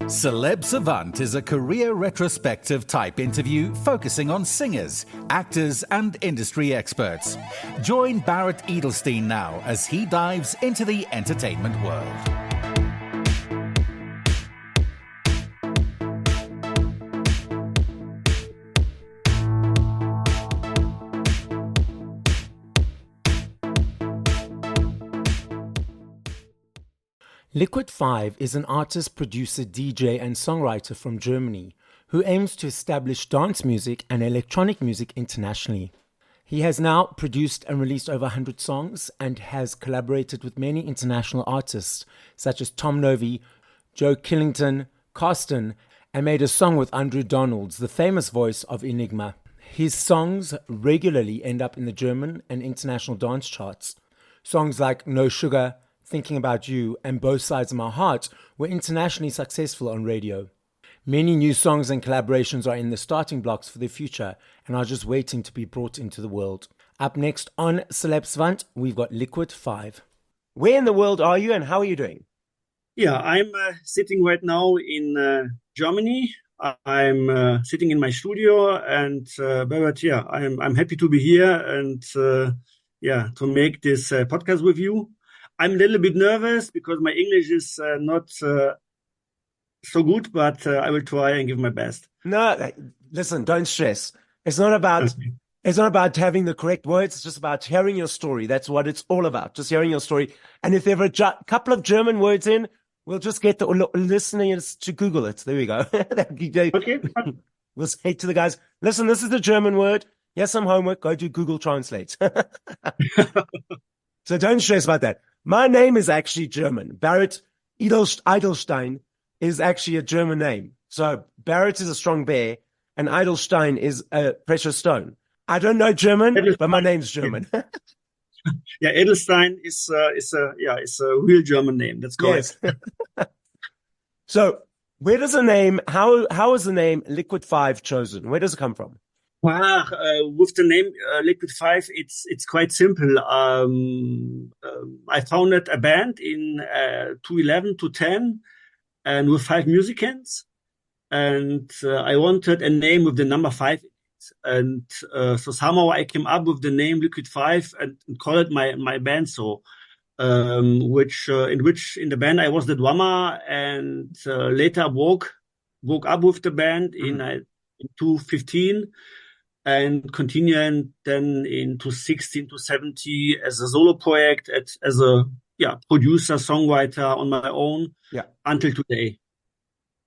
Celeb Savant is a career retrospective type interview focusing on singers, actors, and industry experts. Join Barrett Edelstein now as he dives into the entertainment world. Liquidfive is an artist, producer, DJ, and songwriter from Germany who aims to establish dance music and electronic music internationally. He has now produced and released over 100 songs and has collaborated with many international artists such as Tom Novy, Joe Killington, Carsten, and made a song with Andrew Donalds, the famous voice of Enigma. His songs regularly end up in the German and international dance charts. Songs like No Sugar, Thinking About You, and Both Sides of My Heart were internationally successful on radio. Many new songs and collaborations are in the starting blocks for the future and are just waiting to be brought into the world. Up next on Celeb Savant, we've got Liquidfive. Where in the world are you and how are you doing? Yeah, I'm sitting right now in Germany. I'm sitting in my studio and Barrett, I'm happy to be here and to make this podcast with you. I'm a little bit nervous because my English is not so good, but I will try and give my best. No, listen, don't stress. It's not about having the correct words. It's just about hearing your story. That's what it's all about. Just hearing your story. And if there are a couple of German words in, we'll just get the listeners to Google it. There we go. Okay. We'll say to the guys, listen, this is the German word. Here's some homework. Go do Google Translate. So don't stress about that. My name is actually German. Barrett Edelstein is actually a German name. So Barrett is a strong bear and Edelstein is a precious stone. I don't know German, but my name's German. Yeah, Edelstein is a real German name. That's correct. Yes. So where does the name, how is the name Liquidfive chosen? Where does it come from? With the name Liquidfive, it's quite simple. I founded a band in 2011, 2010, and with 5 musicians, and I wanted a name with the number 5 in it. And so somehow I came up with the name Liquidfive and called it my band. So, in the band I was the drummer, and later woke up with the band in 2015. And continuing then in 2016 to 2017 as a solo project, as a producer, songwriter on my own until today.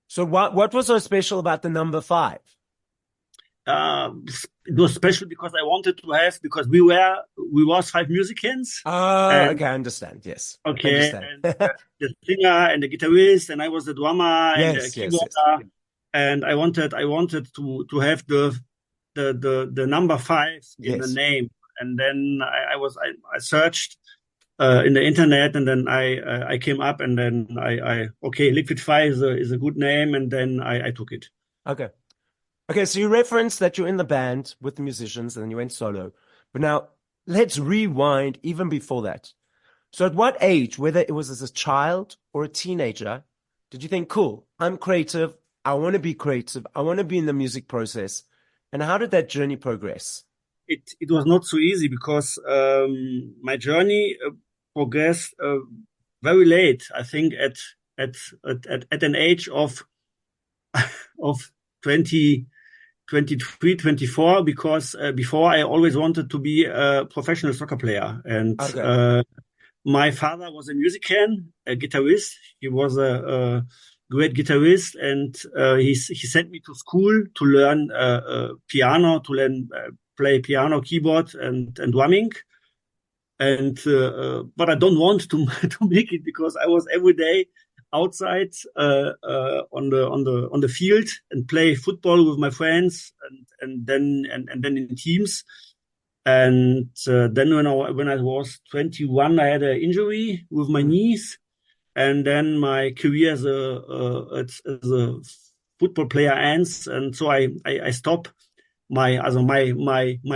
So what was so special about the number 5? It was special because I wanted to have, because we was 5 musicians. Okay, I understand. Yes. Okay. And, the singer and the guitarist, and I was the drummer and the keyboarder. Yes. And I wanted to have the number 5 in the name. And then I searched in the internet, and then I came up, and then Liquidfive is a good name, and then I took it. Okay, so you referenced that you're in the band with the musicians and then you went solo. But now let's rewind even before that. So at what age, whether it was as a child or a teenager, did you think, cool, I'm creative, I want to be creative, I want to be in the music process? And how did that journey progress? It was not so easy because my journey progressed very late. I think at an age of 20, 23, 24, because before I always wanted to be a professional soccer player. And my father was a musician, a guitarist. He was a great guitarist, and he sent me to school to learn piano, to learn play piano, keyboard, and drumming. And but I don't want to make it, because I was every day outside on the field and play football with my friends, and then in teams. And then when I was 21, I had an injury with my knees. And then my career as a football player ends, and so I stop my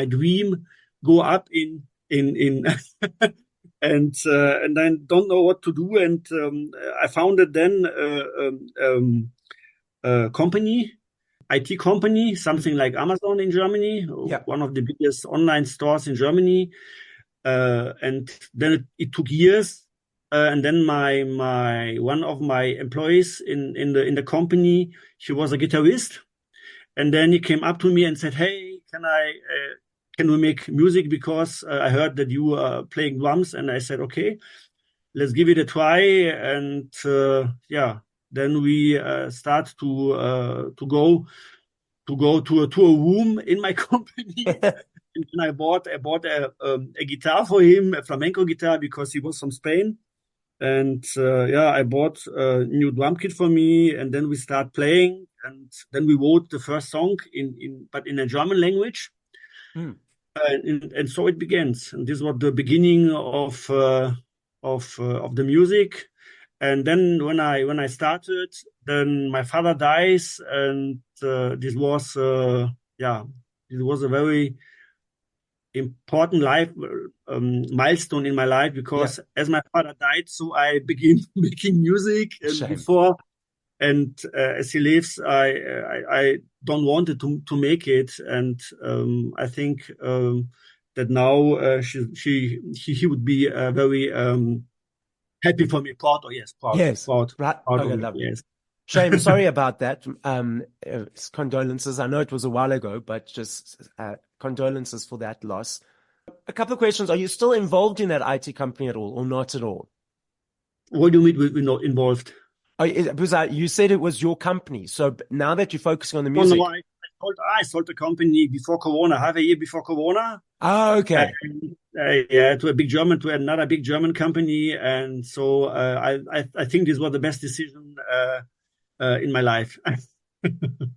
dream, go up in and I don't know what to do. And I founded then a company, IT company, something like Amazon in Germany, one of the biggest online stores in Germany. And then it took years. And then one of my employees in the company, he was a guitarist. And then he came up to me and said, "Hey, can we make music? Because I heard that you are playing drums." And I said, "Okay, let's give it a try." And then we start to go to a room in my company. And I bought a guitar for him, a flamenco guitar, because he was from Spain. And I bought a new drum kit for me, and then we start playing, and then we wrote the first song but in a German language. And so it begins. And this was the beginning of the music. And then when I started, then my father dies, and this was a very important life milestone in my life, because as my father died, so I began making music. And as he lives, I don't want it to make it. And I think that now he would be very happy for me, proud. Lovely. Yes. Shame, sorry about that. Condolences. I know it was a while ago, but just condolences for that loss. A couple of questions. Are you still involved in that IT company at all, or not at all? What do you mean we're not involved? Because you said it was your company. So now that you're focusing on the music. No, I sold the company before Corona, half a year before Corona. Oh, okay. To another big German company. And so I think this was the best decision in my life.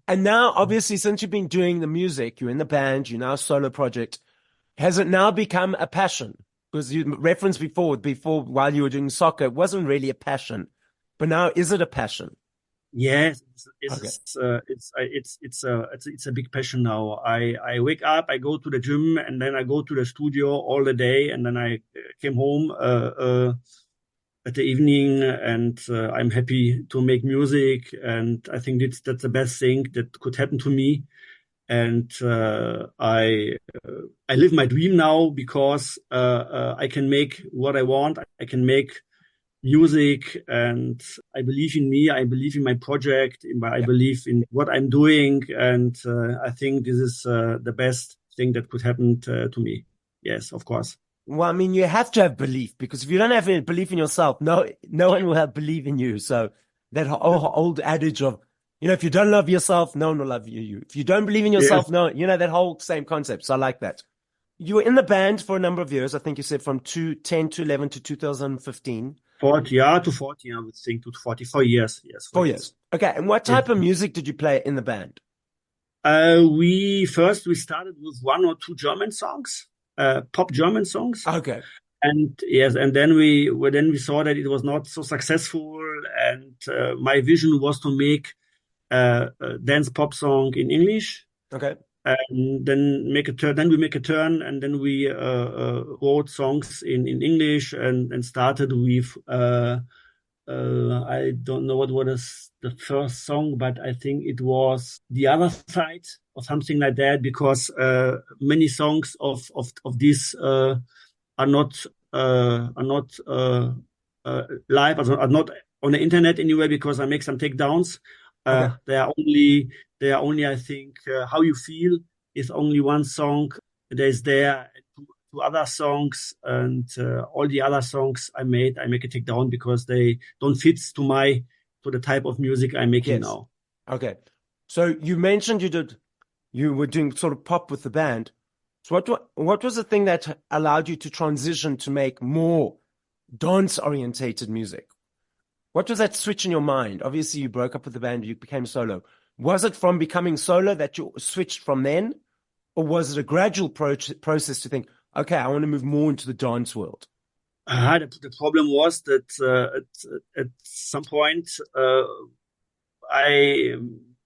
And now, obviously, since you've been doing the music, you're in the band, you're now a solo project. Has it now become a passion? Because you referenced before while you were doing soccer, it wasn't really a passion. But now, is it a passion? Yes, it's a big passion now. I wake up, I go to the gym, and then I go to the studio all the day, and then I came home at the evening, and I'm happy to make music. And I think that's the best thing that could happen to me. And I live my dream now, because I can make what I want. I can make music, and I believe in me. I believe in my project. I believe in what I'm doing, and I think this is the best thing that could happen to me. Yes, of course. Well, I mean, you have to have belief, because if you don't have any belief in yourself, no one will have belief in you. So that old adage of, if you don't love yourself, no one will love you. If you don't believe in yourself, that whole same concept. So I like that. You were in the band for a number of years. I think you said from 2010 to 11 to 2015. 40 I would think, to 44 years. Yes. 4 years. Okay. And what type of music did you play in the band? We started with one or two German songs, pop German songs. Okay. And yes, and then we saw that it was not so successful, and my vision was to make a dance pop song in English. Okay. And then we make a turn, and then we wrote songs in English, and started with I don't know what was the first song, but I think it was The Other Side or something like that, because many songs of this are not live, are not on the internet anyway, because I make some takedowns. Okay. They are only, I think, How You Feel is only one song. There's two other songs, and all the other songs I make a takedown, because they don't fit to the type of music I'm making now. Okay. So you mentioned you were doing sort of pop with the band. So what was the thing that allowed you to transition to make more dance-orientated music? What was that switch in your mind? Obviously, you broke up with the band, you became solo. Was it from becoming solo that you switched from then? Or was it a gradual process to think, okay, I want to move more into the dance world? The problem was that at some point, I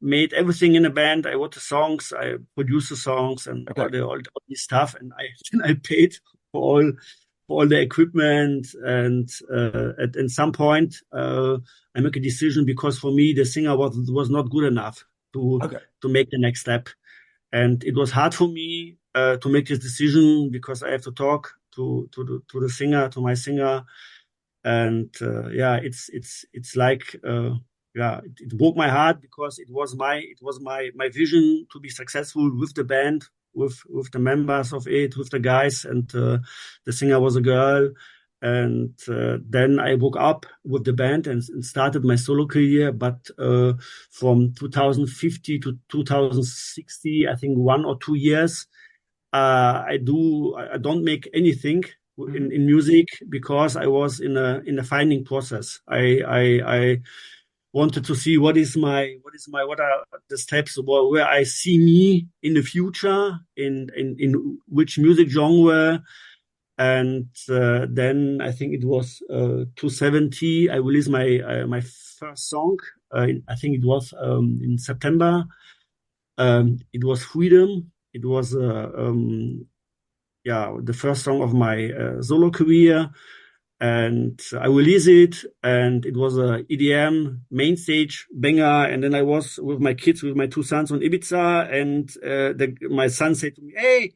made everything in a band. I wrote the songs, I produced the songs, and all this stuff. And I paid for all the equipment. And at some point, I make a decision because for me, the singer was not good enough to make the next step. And it was hard for me to make this decision because I have to talk to the singer, to my singer. And it's like it broke my heart because it was my vision to be successful with the band, with the members of it, with the guys, and the singer was a girl. And then I broke up with the band and started my solo career. But from 2050 to 2060, I think 1 or 2 years, I don't make anything in music because I was in a finding process. I wanted to see what are the steps where I see me in the future, in which music genre. And then I think it was 270. I released my first song. I think it was in September. It was Freedom. It was the first song of my solo career. And I released it, and it was a EDM main stage banger. And then I was with my kids, with my 2 sons on Ibiza, and my son said to me, "Hey,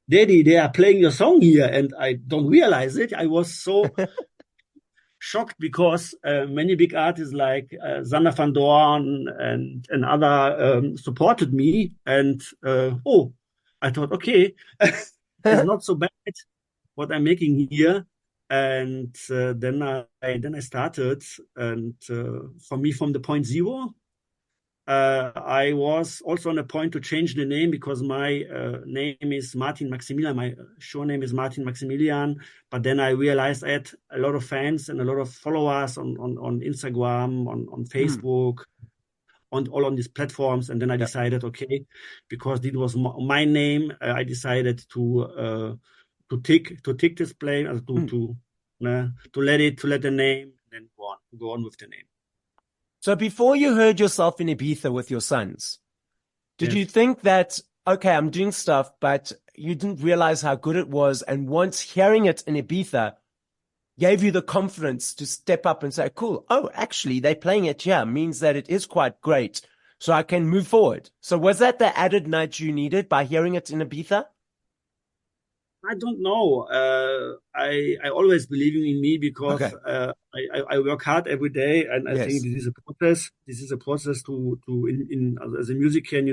Daddy, they are playing your song here," and I don't realize it. I was so shocked because many big artists like Sander van Doorn and other supported me, and I thought, okay, it's not so bad what I'm making here. And then I started, and for me, from the point zero, I was also on a point to change the name because my name is Martin Maximilian. My show name is Martin Maximilian. But then I realized I had a lot of fans and a lot of followers on Instagram, on Facebook, on these platforms. And then I decided, okay, because it was my name, I decided to take this plane, to let the name, then go on with the name. So before you heard yourself in Ibiza with your sons, did you think that, okay, I'm doing stuff, but you didn't realize how good it was, and once hearing it in Ibiza gave you the confidence to step up and say, cool, oh, actually they're playing it here, means that it is quite great, so I can move forward. So was that the added nudge you needed by hearing it in Ibiza? I don't know. I always believe in me because I work hard every day, and I think this is a process. This is a process as a musician,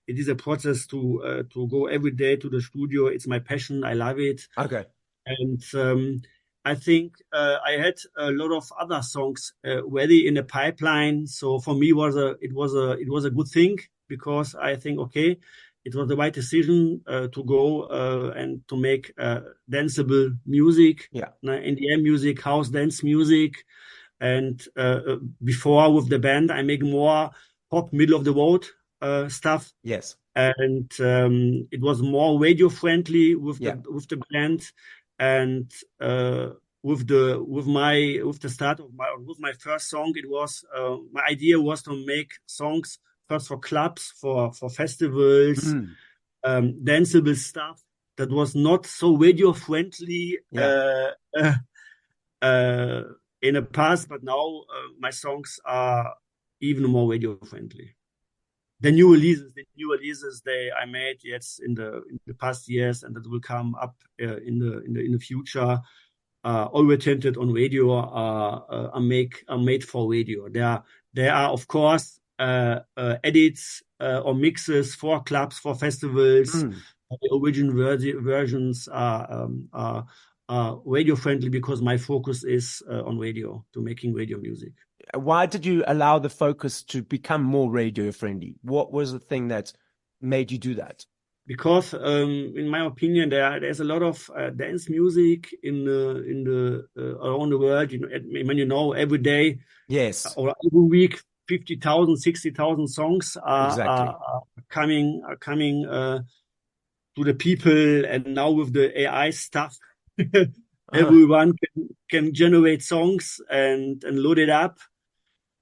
it is a process to go every day to the studio. It's my passion. I love it. Okay. And I think I had a lot of other songs ready in the pipeline. So for me, it was a good thing because I think, okay, it was the right decision to go and to make danceable music, EDM music, house dance music. And before with the band, I make more pop, middle of the road stuff. Yes. And it was more radio friendly with the band. And with the start of my first song, it was my idea was to make songs first for clubs, for festivals, danceable stuff that was not so radio friendly in the past, but now my songs are even more radio friendly. The new releases I made in the past years, and that will come up in the future, all oriented on radio, are made for radio. There are of course edits or mixes for clubs, for festivals. The original versions are radio friendly because my focus is on radio, to making radio music. Why did you allow the focus to become more radio friendly? What was the thing that made you do that? Because in my opinion, there's a lot of dance music in the around the world. Every day, or every week, 50,000, 60,000 songs are coming to the people. And now with the AI stuff, everyone can generate songs and load it up.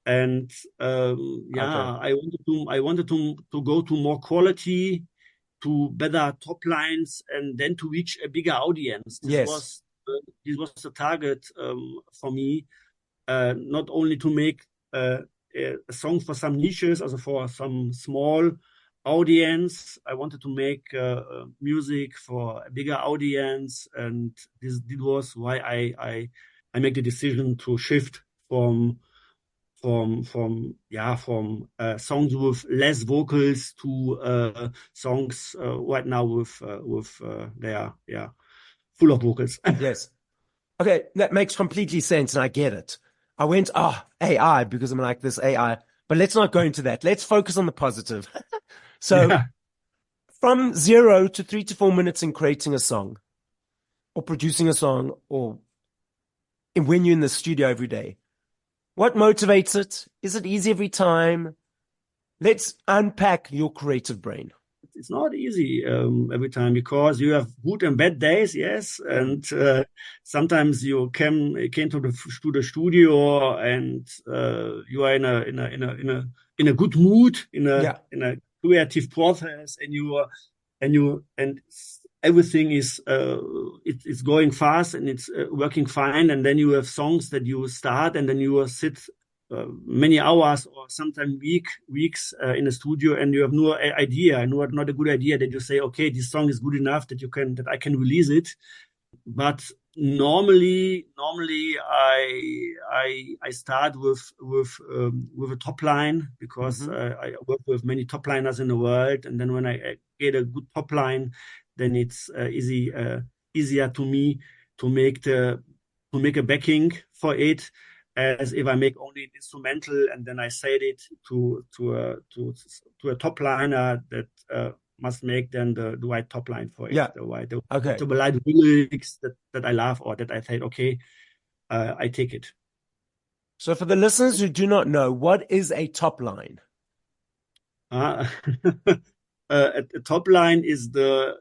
And I wanted to go to more quality, to better top lines, and then to reach a bigger audience. This was the target for me, not only to make a song for some niches, also for some small audience. I wanted to make music for a bigger audience, and this was why I made the decision to shift from songs with less vocals to songs right now with they are full of vocals. Yes. Okay, that makes completely sense, and I get it. I went, AI, because I'm like this AI, but let's not go into that. Let's focus on the positive. So from 0 to 3 to 4 minutes in creating a song or producing a song, or when you're in the studio every day, what motivates it? Is it easy every time? Let's unpack your creative brain. It's not easy every time, because you have good and bad days, yes, and sometimes you came to the studio and you are in a good mood, in a creative process, and everything is it's going fast and it's working fine, and then you have songs that you start and then you will sit many hours or sometimes weeks in the studio, and you have no idea, not a good idea, that you say, okay, this song is good enough that I can release it. But normally I start with a top line, because I work with many top liners in the world, and then when I get a good top line, then it's easier to me to make a backing for it, as if I make only an instrumental and then I set it to a top liner that must make then the right top line for it. Yeah. The right lyrics that I love, or that I say, okay, I take it. So for the listeners who do not know, what is a top line? A top line is the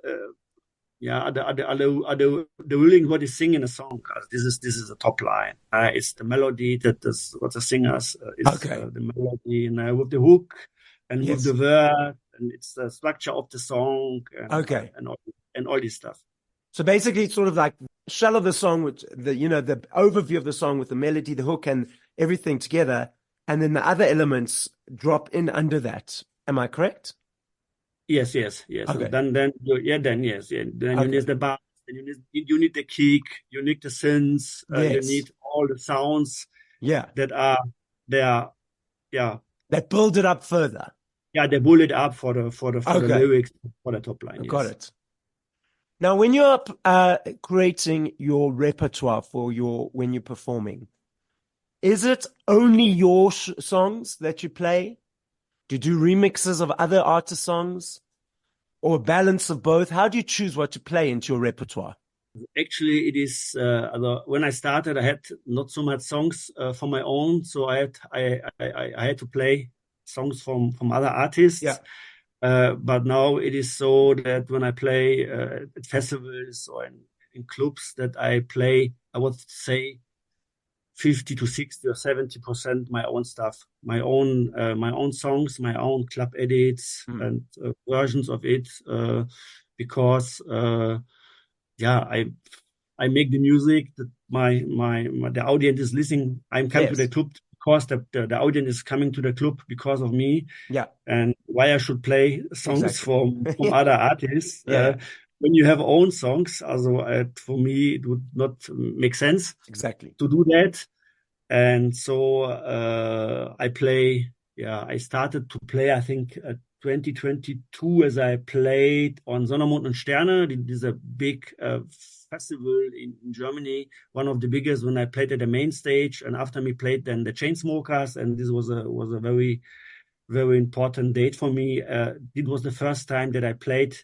lyrics what is singing a song. This is a top line. It's the melody what the singers is the melody, and with the hook and with the word, and it's the structure of the song, and all this stuff. So basically, it's sort of like shell of the song, with the overview of the song with the melody, the hook, and everything together, and then the other elements drop in under that. Am I correct? Yes. Okay. Then yes. Then you need the bass, then you need the kick, you need the synths, you need all the sounds. That are there. Yeah. That build it up further. Yeah, they build it up for the lyrics, for the top line. Got it. Now, when you're creating your repertoire when you're performing, is it only your songs that you play? Do you do remixes of other artists' songs, or a balance of both? How do you choose what to play into your repertoire? Actually, it is when I started, I had not so much songs for my own, so I had to play songs from other artists. Yeah. But now it is so that when I play at festivals or in clubs, that I play, I would say, 50 to 60 or 70% my own stuff, my own songs, my own club edits and versions of it, because I make the music that the audience is listening. I'm coming to the club because the audience is coming to the club because of me. Yeah. And why I should play songs from other artists. Yeah. When you have own songs, also for me, it would not make sense to do that. And so I started to play, I think, 2022, as I played on Sonne, Mond und Sterne. This is a big festival in Germany, one of the biggest, when I played at the main stage. And after me played then the Chainsmokers, and this was a very, very important date for me. It was the first time that I played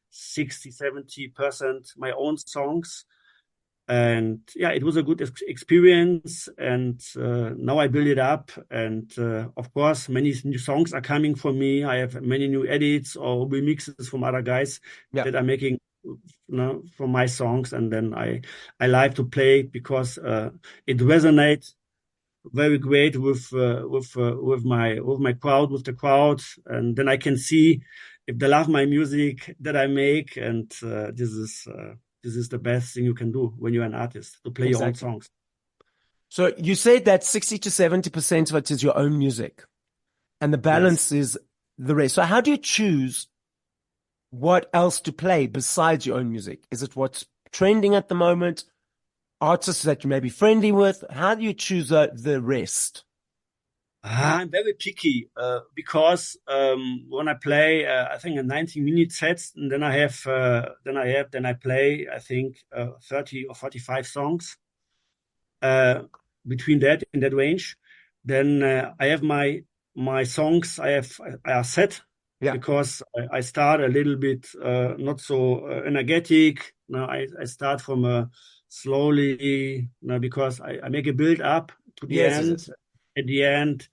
60-70% my own songs, and it was a good experience. And now I build it up, and of course many new songs are coming for me. I have many new edits or remixes from other guys that are making from my songs, and then I like to play it because it resonates very great with my crowd, with the crowd, and then I can see if they love my music that I make, and this is this is the best thing you can do when you're an artist, to play your own songs. So you said that 60 to 70% of it is your own music and the balance is the rest. So how do you choose what else to play besides your own music? Is it what's trending at the moment? Artists that you may be friendly with? How do you choose the rest? I'm very picky because when I play, I think a 90-minute sets, and then I play, I think 30 or 45 songs between that in that range. Then I have my songs I are set because I start a little bit not so energetic. Now I start from a slowly because I make a build up to the end. At the end,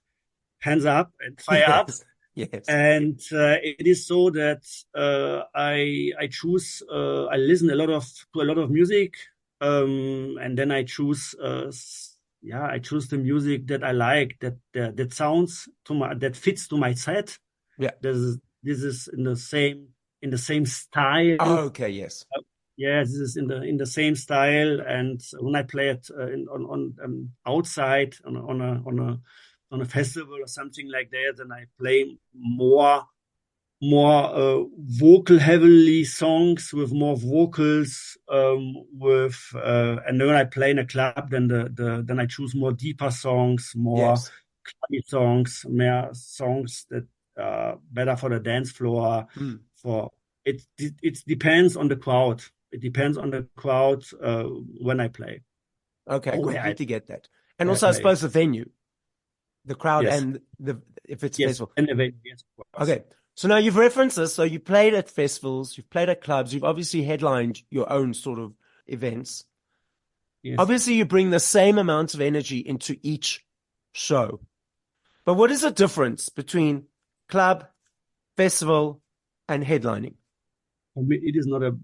hands up and fire up. Yes. And it is so that I choose I listen to a lot of music, and then I choose the music that I like, that sounds that fits to my set. Yeah. This is in the same style. Oh, okay, yes. This is in the same style, and when I play it on outside on a festival or something like that, then I play more vocal heavily songs with more vocals and then when I play in a club, then I choose more deeper songs, more clubby songs, more songs that are better for the dance floor. For it depends on the crowd. It depends on the crowd when I play. Okay, completely get that. And also, I suppose the venue, the crowd, and if it's festival. And the venue, yes. Okay, so now you've referenced this. So you played at festivals, you've played at clubs, you've obviously headlined your own sort of events. Yes. Obviously, you bring the same amount of energy into each show. But what is the difference between club, festival, and headlining? For me, it is not a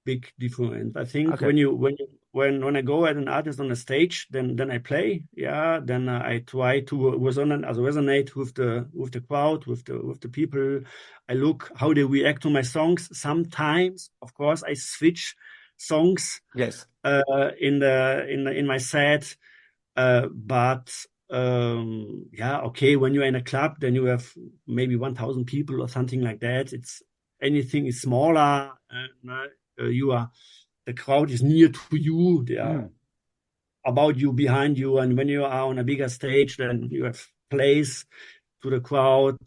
big difference. I think when I go at an artist on a stage, then I play, then I try to resonate with the crowd, with the people. I look how they react to my songs. Sometimes, of course, I switch songs. Yes. In my set, but when you're in a club, then you have maybe 1,000 people or something like that. Anything is smaller. The crowd is near to you. They are about you, behind you. And when you are on a bigger stage, then you have place to the crowd.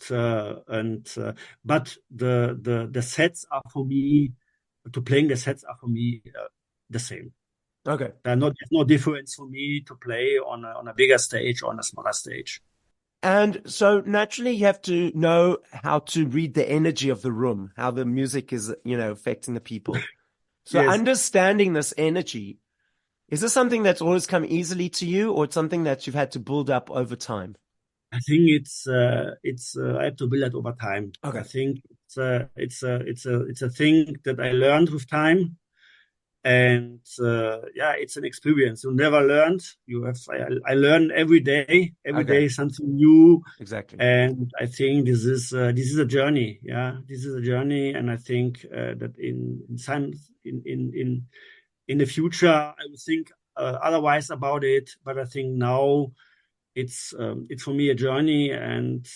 But the sets are for me, playing the sets are for me the same. Okay. There's no difference for me to play on a bigger stage or on a smaller stage. And so naturally you have to know how to read the energy of the room, how the music is, affecting the people. So understanding this energy, is this something that's always come easily to you, or it's something that you've had to build up over time? I think I have to build it over time. Okay. I think it's a thing that I learned with time. And it's an experience. You never learned. I learn every day. Every day something new. Exactly. And I think this is a journey. Yeah, this is a journey. And I think that in the future I will think otherwise about it. But I think now it's for me a journey, and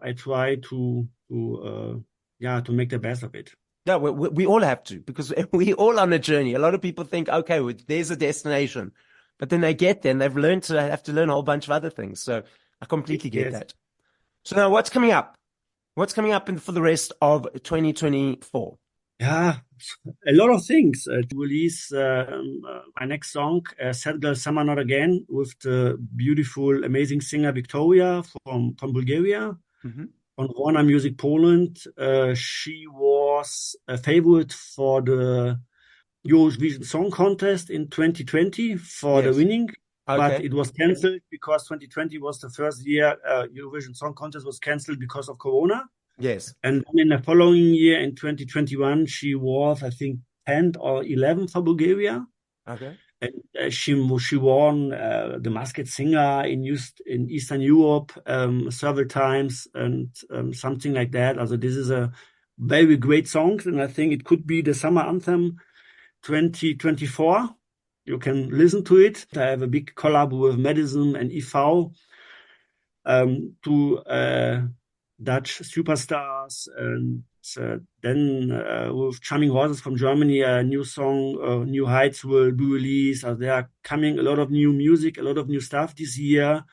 I try to make the best of it. Yeah, we all have to, because we all on a journey. A lot of people think, okay, there's a destination, but then they get there and they've learned to have to learn a whole bunch of other things. So I completely get that. So now what's coming up? What's coming up for the rest of 2024? Yeah, a lot of things. To release my next song, Sad Girl Summer Not Again, with the beautiful, amazing singer Victoria from Bulgaria. Mm-hmm. On Warner Music Poland. She was a favorite for the Eurovision Song Contest in 2020 for the winning, but it was cancelled because 2020 was the first year Eurovision Song Contest was cancelled because of Corona. Yes. And then in the following year, in 2021, she was, I think, 10th or 11th for Bulgaria. Okay. And she won the Masked Singer in Eastern Europe several times, and something like that. Also, this is a very great song, and I think it could be the summer anthem 2024. You can listen to it. I have a big collab with Madison and IV, two Dutch superstars, and then with Charming Horses from Germany, a new song, New Heights, will be released. There are coming a lot of new music, a lot of new stuff this year,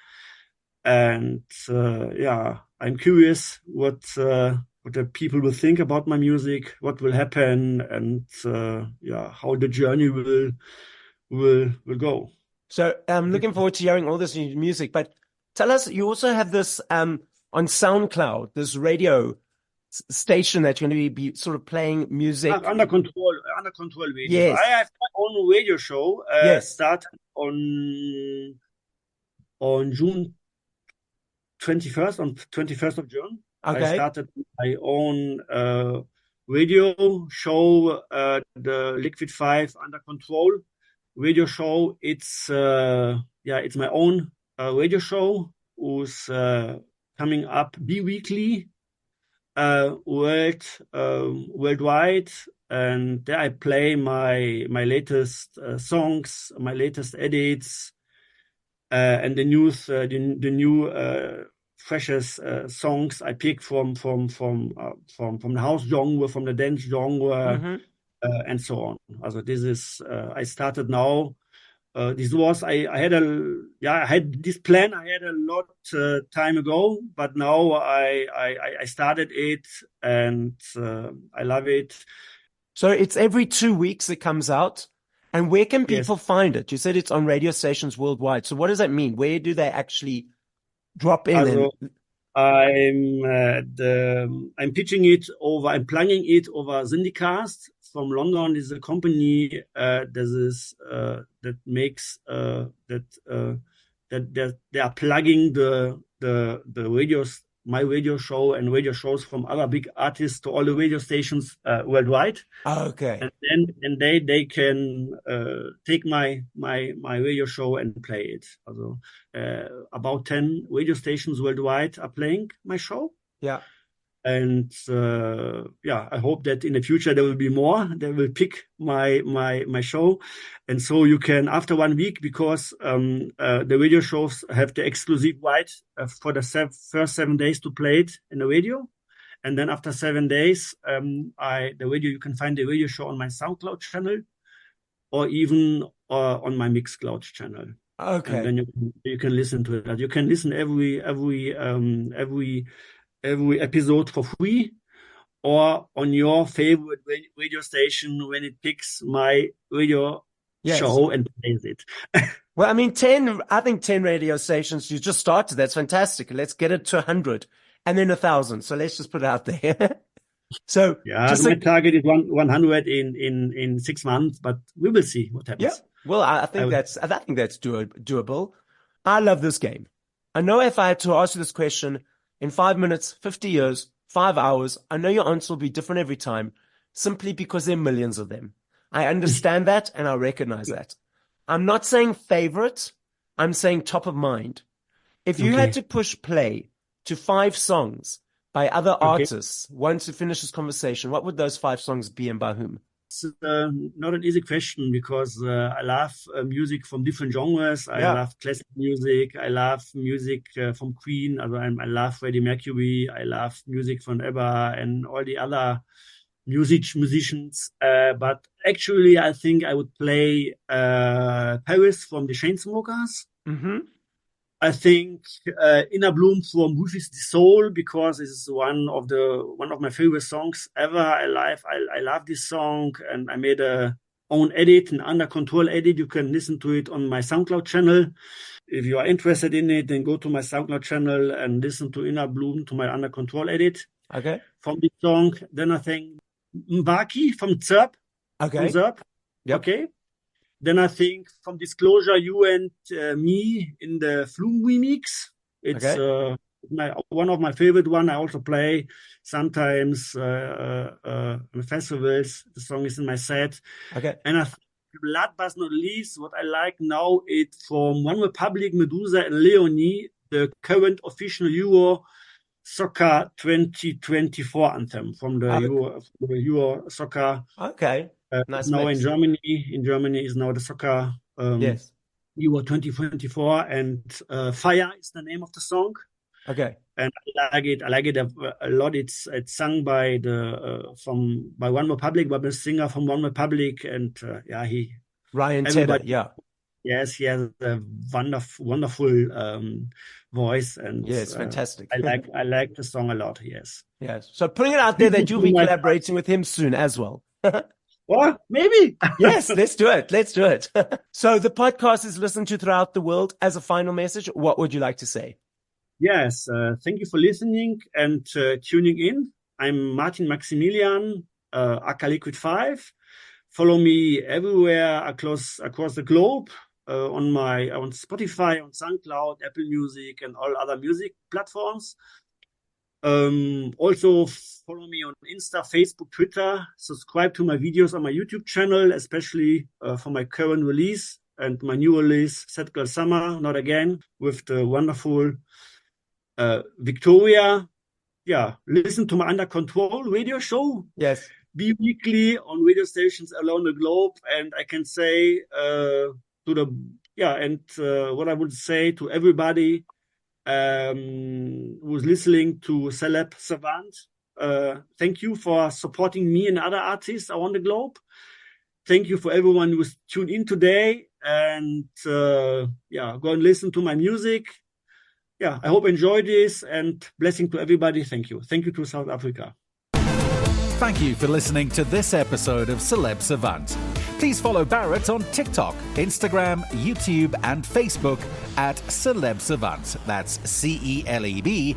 and I'm curious what the people will think about my music, what will happen, and how the journey will go. So I'm looking forward to hearing all this new music. But tell us, you also have this on SoundCloud, this radio station that you're going to be sort of playing music under control radio. Yes. I have my own radio show. Started on June 21st, on 21st of June. Okay. I started my own radio show, the Liquidfive Under Control radio show. It's my own radio show, who's coming up bi-weekly, worldwide, and there I play my latest songs, my latest edits, and the new freshest songs I pick from the house genre, from the dance genre, and so on. Also this is I started now. This was I had this plan. I had a lot time ago, but now I started it, and I love it. So it's every 2 weeks it comes out. And where can people find it? You said it's on radio stations worldwide. So what does that mean? Where do they actually drop in? I'm pitching it over. I'm plugging it over Syndicast from London. Is a company that makes that they are plugging the radios, my radio show and radio shows from other big artists to all the radio stations worldwide. Okay. And they can take my radio show and play it. Also, about 10 radio stations worldwide are playing my show. Yeah. And I hope that in the future there will be more. They will pick my show, and so you can, after 1 week, because the radio shows have the exclusive right for the first 7 days to play it in the radio, and then after 7 days, you can find the radio show on my SoundCloud channel, or even on my Mixcloud channel. Okay. And then you can listen to it. You can listen every episode for free, or on your favorite radio station when it picks my radio show and plays it. Well, I mean, 10 radio stations. You just started. That's fantastic. Let's get it to 100 and then 1,000. So let's just put it out there. So my target is 100 in 6 months, but we will see what happens. Yeah. Well, I think that's doable. I love this game. I know if I had to ask you this question in 5 minutes, 50 years, 5 hours, I know your answer will be different every time, simply because there are millions of them. I understand that, and I recognize that. I'm not saying favorite. I'm saying top of mind. If you had to push play to 5 songs by other artists once you finish this conversation, what would those 5 songs be, and by whom? It's not an easy question, because I love music from different genres. I love classic music. I love music from Queen. I love Freddie Mercury. I love music from ABBA and all the other musicians. But actually, I think I would play Paris from the Chainsmokers. Mm-hmm. I think Inner Bloom from Who Is the Soul, because this is one of my favorite songs ever. I love this song, and I made a own edit, an Under Control edit. You can listen to it on my SoundCloud channel. If you are interested in it, then go to my SoundCloud channel and listen to Inner Bloom, to my Under Control edit. Okay. From this song. Then I think Mbaki from Celeb. Okay. From Celeb. Yep. Okay. Then I think from Disclosure, You and Me in the Flume remix. It's one of my favorite one. I also play sometimes on festivals. The song is in my set. Okay. And last but not least, what I like now, it's from One Republic, Medusa and Leonie, the current official Euro Soccer 2024 anthem from the Euro Soccer. Okay. Nice now mix. in Germany. In Germany is now the soccer Yes. Euro 2024, and Fire is the name of the song. Okay. And I like it. I like it a lot. It's sung by by One Republic, by the singer from One Republic, and Ryan Tedder. Yeah. Yes, he has a wonderful voice, and yeah, it's fantastic. I like the song a lot. Yes. Yes. So putting it out there that you'll be collaborating with him soon as well. Well, maybe. Yes, let's do it. Let's do it. So the podcast is listened to throughout the world. As a final message, what would you like to say? Yes, thank you for listening and tuning in. I'm Martin Maximilian, aka Liquidfive. Follow me everywhere across the globe, on Spotify, on SoundCloud, Apple Music, and all other music platforms. Also follow me on Insta, Facebook, Twitter. Subscribe to my videos on my YouTube channel, especially for my current release and my new release, Sad Girl Summer, Not Again, with the wonderful Victoria. Yeah, listen to my Under Control radio show. Yes. Be weekly on radio stations around the globe, and I can say what I would say to everybody who's listening to Celeb Savant. Thank you for supporting me and other artists around the globe. Thank you for everyone who's tuned in today, and go and listen to my music. Yeah, I hope you enjoyed this, and blessing to everybody. Thank you. Thank you to South Africa. Thank you for listening to this episode of Celeb Savant. Please follow Barrett on TikTok, Instagram, YouTube, and Facebook at Celeb Savant. That's CelebSavant.